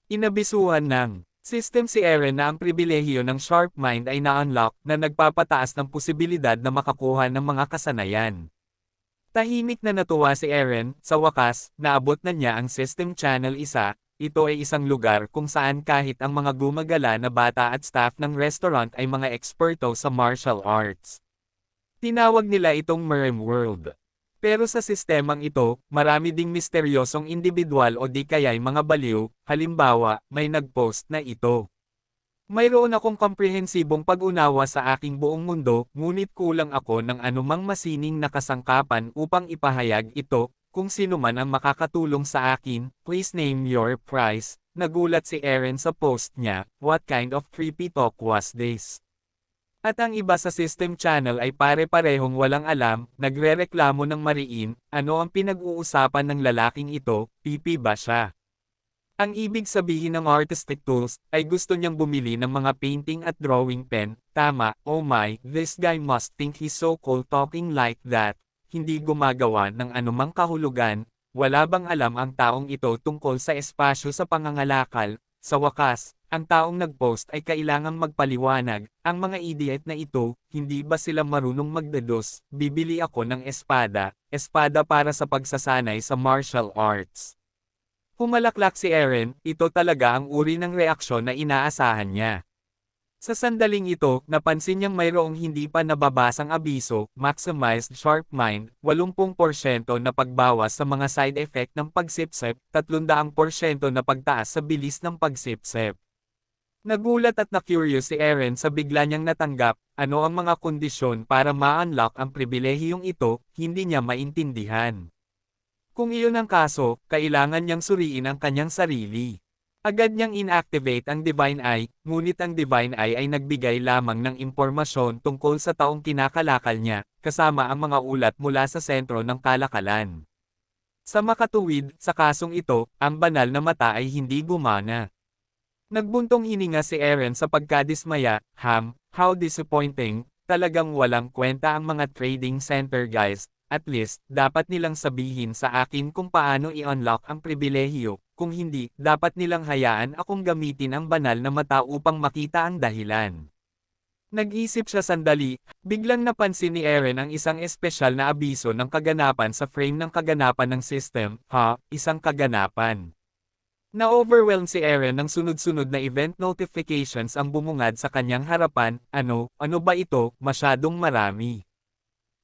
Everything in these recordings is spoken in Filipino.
Inabisuhan ng system si Eren na ang pribilehiyo ng Sharp Mind ay na-unlock na nagpapataas ng posibilidad na makakuha ng mga kasanayan. Tahimik na natuwa si Eren, sa wakas, naabot na niya ang System Channel 1, ito ay isang lugar kung saan kahit ang mga gumagala na bata at staff ng restaurant ay mga eksperto sa martial arts. Tinawag nila itong Merem World. Pero sa sistemang ito, marami ding misteryosong individual o di kaya'y mga baliw, halimbawa, may nag-post na ito. Mayroon akong komprehensibong pag-unawa sa aking buong mundo, ngunit kulang ako ng anumang masining na kasangkapan upang ipahayag ito, kung sino man ang makakatulong sa akin, please name your price. Nagulat si Eren sa post niya, what kind of creepy talk was this? At ang iba sa System Channel ay pare-parehong walang alam, nagrereklamo ng mariin, ano ang pinag-uusapan ng lalaking ito, pipi ba siya? Ang ibig sabihin ng artistic tools, ay gusto niyang bumili ng mga painting at drawing pen, tama, oh my, this guy must think he's so cool talking like that, hindi gumagawa ng anumang kahulugan, wala bang alam ang taong ito tungkol sa espasyo sa pangangalakal, sa wakas, ang taong nag-post ay kailangang magpaliwanag, ang mga idiot na ito, hindi ba sila marunong magdedos, bibili ako ng espada para sa pagsasanay sa martial arts. Humalaklak si Eren, ito talaga ang uri ng reaksyon na inaasahan niya. Sa sandaling ito, napansin niyang mayroong hindi pa nababasang abiso, maximized sharp mind, 80% na pagbawas sa mga side effect ng pagsipsip, 300% na pagtaas sa bilis ng pagsipsip. Nagulat at na-curious si Eren sa bigla niyang natanggap, ano ang mga kondisyon para ma-unlock ang pribilehiyong ito, hindi niya maintindihan. Kung iyon ang kaso, kailangan niyang suriin ang kanyang sarili. Agad niyang inactivate ang Divine Eye, ngunit ang Divine Eye ay nagbigay lamang ng impormasyon tungkol sa taong kinakalakal niya, kasama ang mga ulat mula sa sentro ng kalakalan. Sa makatuwid, sa kasong ito, ang banal na mata ay hindi gumana. Nagbuntong hininga si Eren sa pagkadismaya, how disappointing, talagang walang kwenta ang mga trading center guys, at least, dapat nilang sabihin sa akin kung paano i-unlock ang pribilehiyo, kung hindi, dapat nilang hayaan akong gamitin ang banal na mata upang makita ang dahilan. Nag-isip siya sandali, biglang napansin ni Eren ang isang espesyal na abiso ng kaganapan sa frame ng kaganapan ng system, isang kaganapan. Na-overwhelm si Eren ng sunod-sunod na event notifications ang bumungad sa kanyang harapan, ano ba ito, masyadong marami.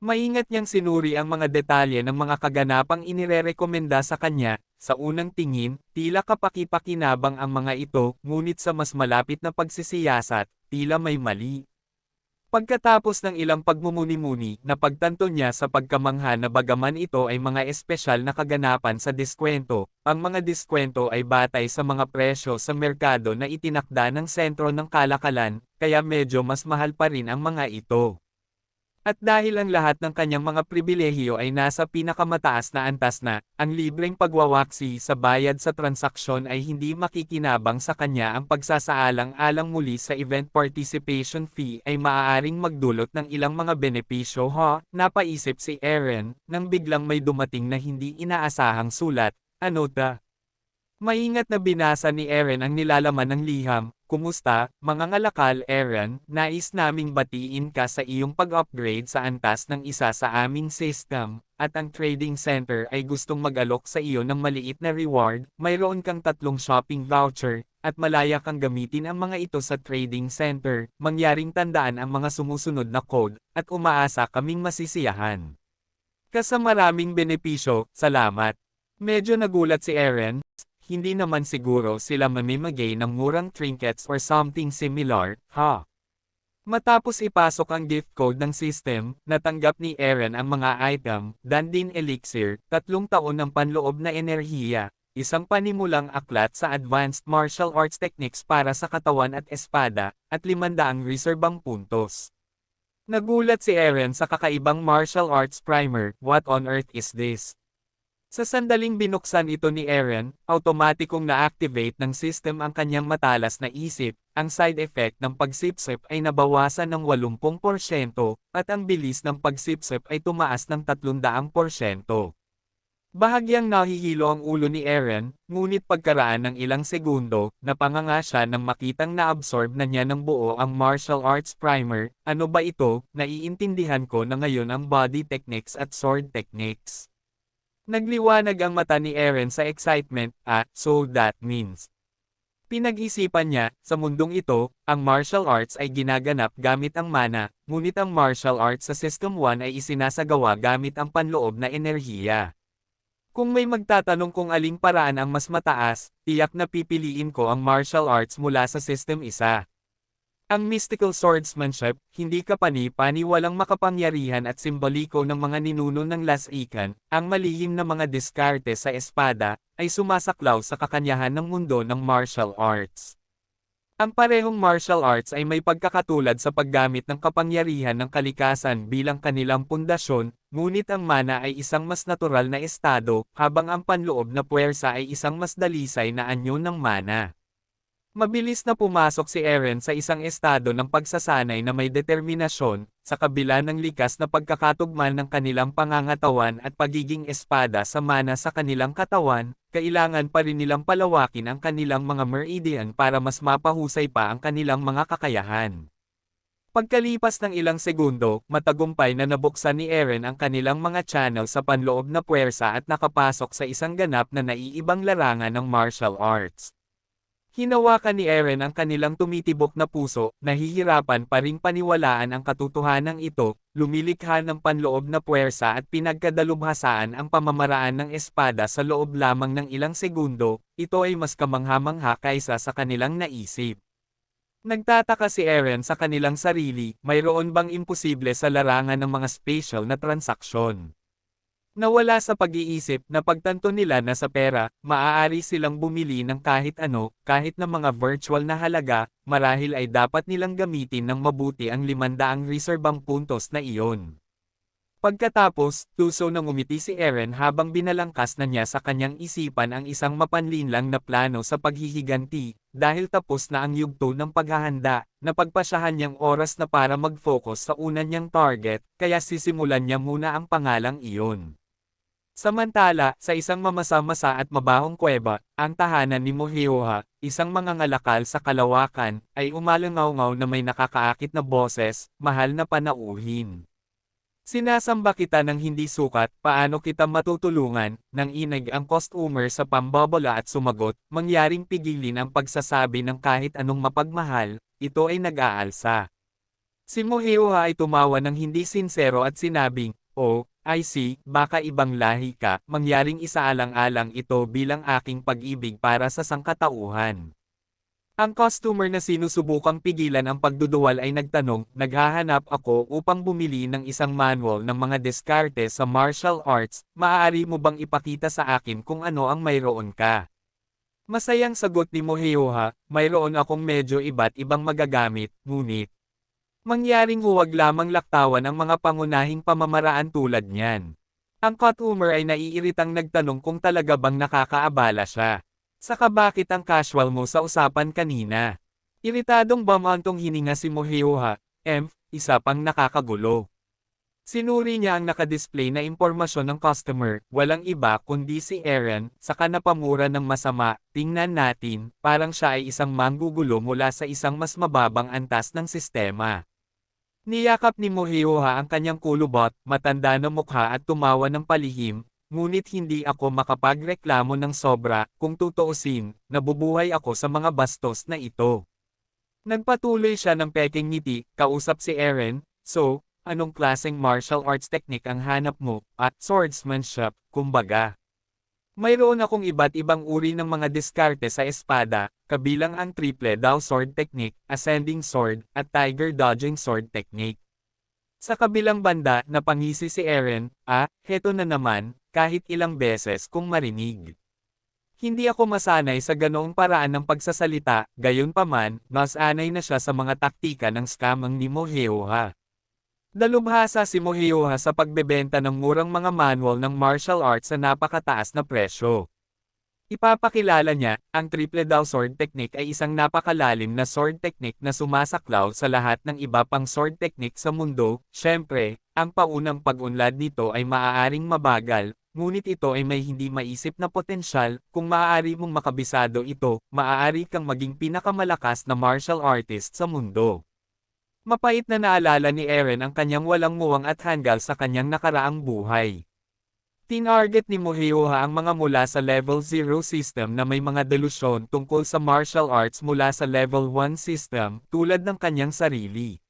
Maingat niyang sinuri ang mga detalye ng mga kaganapang inirerekomenda sa kanya, sa unang tingin, tila kapaki-pakinabang ang mga ito, ngunit sa mas malapit na pagsisiyasat, tila may mali. Pagkatapos ng ilang pagmumuni-muni, napagtanto niya sa pagkamangha na bagaman ito ay mga espesyal na kaganapan sa diskwento, ang mga diskwento ay batay sa mga presyo sa merkado na itinakda ng sentro ng kalakalan, kaya medyo mas mahal pa rin ang mga ito. At dahil ang lahat ng kanyang mga pribilehiyo ay nasa pinakamataas na antas na, ang libreng pagwawaksi sa bayad sa transaksyon ay hindi makikinabang sa kanya ang pagsasaalang-alang muli sa event participation fee ay maaaring magdulot ng ilang mga benepisyo napaisip si Eren, nang biglang may dumating na hindi inaasahang sulat, anota. Maingat na binasa ni Eren ang nilalaman ng liham, kumusta, mga ngalakal Eren, nais naming batiin ka sa iyong pag-upgrade sa antas ng isa sa aming system, at ang trading center ay gustong mag-alok sa iyo ng maliit na reward, mayroon kang 3 shopping voucher, at malaya kang gamitin ang mga ito sa trading center, mangyaring tandaan ang mga sumusunod na code, at umaasa kaming masisiyahan. Sa maraming benepisyo, salamat. Medyo nagulat si Eren. Hindi naman siguro sila mamimigay ng murang trinkets or something similar, Matapos ipasok ang gift code ng system, natanggap ni Eren ang mga item, Dandin Elixir, 3 taon ng panloob na enerhiya, isang panimulang aklat sa advanced martial arts techniques para sa katawan at espada, at 500 reserbang puntos. Nagulat si Eren sa kakaibang martial arts primer, what on earth is this? Sa sandaling binuksan ito ni Eren, automatikong na-activate ng system ang kanyang matalas na isip, ang side effect ng pagsipsip ay nabawasan ng 80%, at ang bilis ng pagsipsip ay tumaas ng 300%. Bahagyang nahihilo ang ulo ni Eren, ngunit pagkaraan ng ilang segundo, napanganga siya nang makitang naabsorb na niya ng buo ang martial arts primer. Ano ba ito? Naiintindihan ko na ngayon ang body techniques at sword techniques. Nagliwanag ang mata ni Eren sa excitement, so that means. Pinag-isipan niya, sa mundong ito, ang martial arts ay ginaganap gamit ang mana, ngunit ang martial arts sa System 1 ay isinasagawa gamit ang panloob na enerhiya. Kung may magtatanong kung aling paraan ang mas mataas, tiyak na pipiliin ko ang martial arts mula sa System 1. Ang mystical swordsmanship, hindi kapani-pani walang makapangyarihan at simboliko ng mga ninuno ng Laziken, ang malihim na mga diskarte sa espada, ay sumasaklaw sa kakanyahan ng mundo ng martial arts. Ang parehong martial arts ay may pagkakatulad sa paggamit ng kapangyarihan ng kalikasan bilang kanilang pundasyon, ngunit ang mana ay isang mas natural na estado, habang ang panloob na puwersa ay isang mas dalisay na anyo ng mana. Mabilis na pumasok si Eren sa isang estado ng pagsasanay na may determinasyon, sa kabila ng likas na pagkakatugman ng kanilang pangangatawan at pagiging espada sa mana sa kanilang katawan, kailangan pa rin nilang palawakin ang kanilang mga meridian para mas mapahusay pa ang kanilang mga kakayahan. Pagkalipas ng ilang segundo, matagumpay na nabuksan ni Eren ang kanilang mga channel sa panloob na puwersa at nakapasok sa isang ganap na naiibang larangan ng martial arts. Hinawakan ni Eren ang kanilang tumitibok na puso, nahihirapan pa ring paniwalaan ang katotohanan ito, lumilikha ng panloob na puwersa at pinagkadalubhasaan ang pamamaraan ng espada sa loob lamang ng ilang segundo, ito ay mas kamangha-mangha kaysa sa kanilang naisip. Nagtataka si Eren sa kanilang sarili, mayroon bang imposible sa larangan ng mga spatial na transaksyon? Nawala sa pag-iisip na pagtanto nila na sa pera, maaari silang bumili ng kahit ano, kahit na mga virtual na halaga, marahil ay dapat nilang gamitin ng mabuti ang 500 reserbang puntos na iyon. Pagkatapos, tuso nang umiti si Eren habang binalangkas na niya sa kanyang isipan ang isang mapanlinlang na plano sa paghihiganti, dahil tapos na ang yugto ng paghahanda, napagpasyahan niyang oras na para mag-focus sa una niyang target, kaya sisimulan niya muna ang pangalang iyon. Samantala, sa isang mamasa-masa at mabahong kuweba, ang tahanan ni Mohihoha, isang mangangalakal sa kalawakan, ay umalangaw-ngaw na may nakakaakit na boses, mahal na panauhin. Sinasamba kita ng hindi sukat, paano kita matutulungan, nang inig ang customer sa pambobola at sumagot, mangyaring pigilin ang pagsasabi ng kahit anong mapagmahal, ito ay nag-aalsa. Si Mohihoha ay tumawa ng hindi sinsero at sinabing, "Oh, I see, baka ibang lahi ka, mangyaring isaalang-alang ito bilang aking pag-ibig para sa sangkatauhan." Ang customer na sinusubukang pigilan ang pagduduwal ay nagtanong, "Naghahanap ako upang bumili ng isang manual ng mga diskarte sa martial arts, maaari mo bang ipakita sa akin kung ano ang mayroon ka?" Masayang sagot ni Mohihoha, "Mayroon akong medyo iba't ibang magagamit, ngunit mangyaring huwag lamang laktawan ang mga pangunahing pamamaraan tulad niyan." Ang customer ay naiiritang nagtanong kung talaga bang nakakaabala siya. "Saka bakit ang casual mo sa usapan kanina?" Iritadong bumantong hininga si Mohihoha, isa pang nakakagulo. Sinuri niya ang nakadisplay na impormasyon ng customer, walang iba kundi si Eren, saka napamura ng masama, tingnan natin, parang siya ay isang manggugulo mula sa isang mas mababang antas ng sistema. Niyakap ni Mohihoha ang kanyang kulubot, matanda na mukha at tumawa ng palihim, ngunit hindi ako makapagreklamo ng sobra, kung tutuusin, nabubuhay ako sa mga bastos na ito. Nagpatuloy siya ng peking ngiti, kausap si Eren, "So, anong klaseng martial arts technique ang hanap mo?" "Swordsmanship, kumbaga. Mayroon akong iba't ibang uri ng mga diskarte sa espada, kabilang ang triple daw sword technique, ascending sword, at tiger dodging sword technique." Sa kabilang banda, napangisi si Eren, heto na naman, kahit ilang beses kung marinig. Hindi ako masanay sa ganoong paraan ng pagsasalita, gayunpaman, mas anay na siya sa mga taktika ng scamang ni Mohihoha. Dalubhasa si Mohihoha sa pagbebenta ng murang mga manual ng martial arts sa napakataas na presyo. Ipapakilala niya, ang triple daw sword technique ay isang napakalalim na sword technique na sumasaklaw sa lahat ng iba pang sword technique sa mundo. Siyempre, ang paunang pag-unlad nito ay maaaring mabagal, ngunit ito ay may hindi maisip na potensyal, kung maaari mong makabisado ito, maaari kang maging pinakamalakas na martial artist sa mundo. Mapait na naalala ni Eren ang kanyang walang muwang at hanggal sa kanyang nakaraang buhay. Tinarget ni Moheoha ang mga mula sa Level 0 system na may mga delusyon tungkol sa martial arts mula sa Level 1 system, tulad ng kanyang sarili.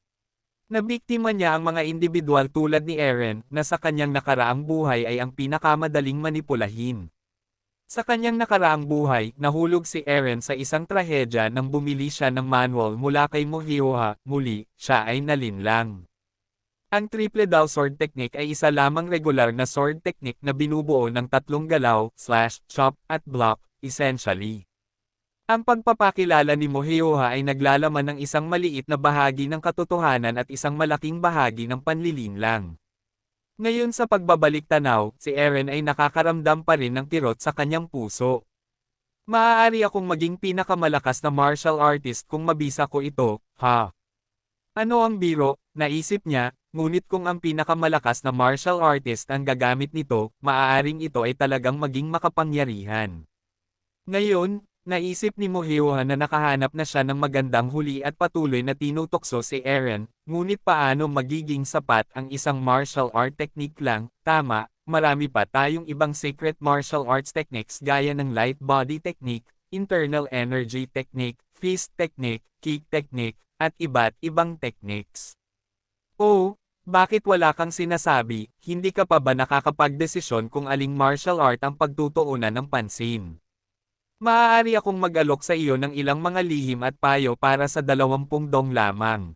Nabiktima niya ang mga individual tulad ni Eren, na sa kanyang nakaraang buhay ay ang pinakamadaling manipulahin. Sa kanyang nakaraang buhay, nahulog si Eren sa isang trahedya nang bumili siya ng manual mula kay Moheoha, muli, siya ay nalinlang. Ang Triple Dao Sword Technique ay isa lamang regular na sword technique na binubuo ng tatlong galaw, slash, chop, at block, essentially. Ang pagpapakilala ni Moheoha ay naglalaman ng isang maliit na bahagi ng katotohanan at isang malaking bahagi ng panlilinlang. Ngayon sa pagbabalik tanaw, si Eren ay nakakaramdam pa rin ng kirot sa kanyang puso. Maaari akong maging pinakamalakas na martial artist kung mabisa ko ito, ha? Ano ang biro, naisip niya, ngunit kung ang pinakamalakas na martial artist ang gagamit nito, maaaring ito ay talagang maging makapangyarihan. Ngayon, naisip ni Moheoha na nakahanap na siya ng magandang huli at patuloy na tinutokso si Eren, ngunit paano magiging sapat ang isang martial art technique lang, tama, marami pa tayong ibang secret martial arts techniques gaya ng light body technique, internal energy technique, fist technique, kick technique, at iba't ibang techniques. Oh, bakit wala kang sinasabi, hindi ka pa ba nakakapagdesisyon kung aling martial art ang pagtutuunan ng pansin? Maaari akong mag-alok sa iyo ng ilang mga lihim at payo para sa 20 dong lamang.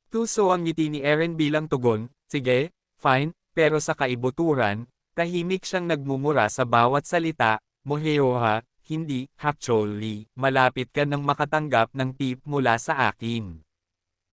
Tuso ang ngiti ni Eren bilang tugon, sige, fine, pero sa kaibuturan, tahimik siyang nagmumura sa bawat salita, Moheoha, hindi, actually, malapit ka nang makatanggap ng tip mula sa akin.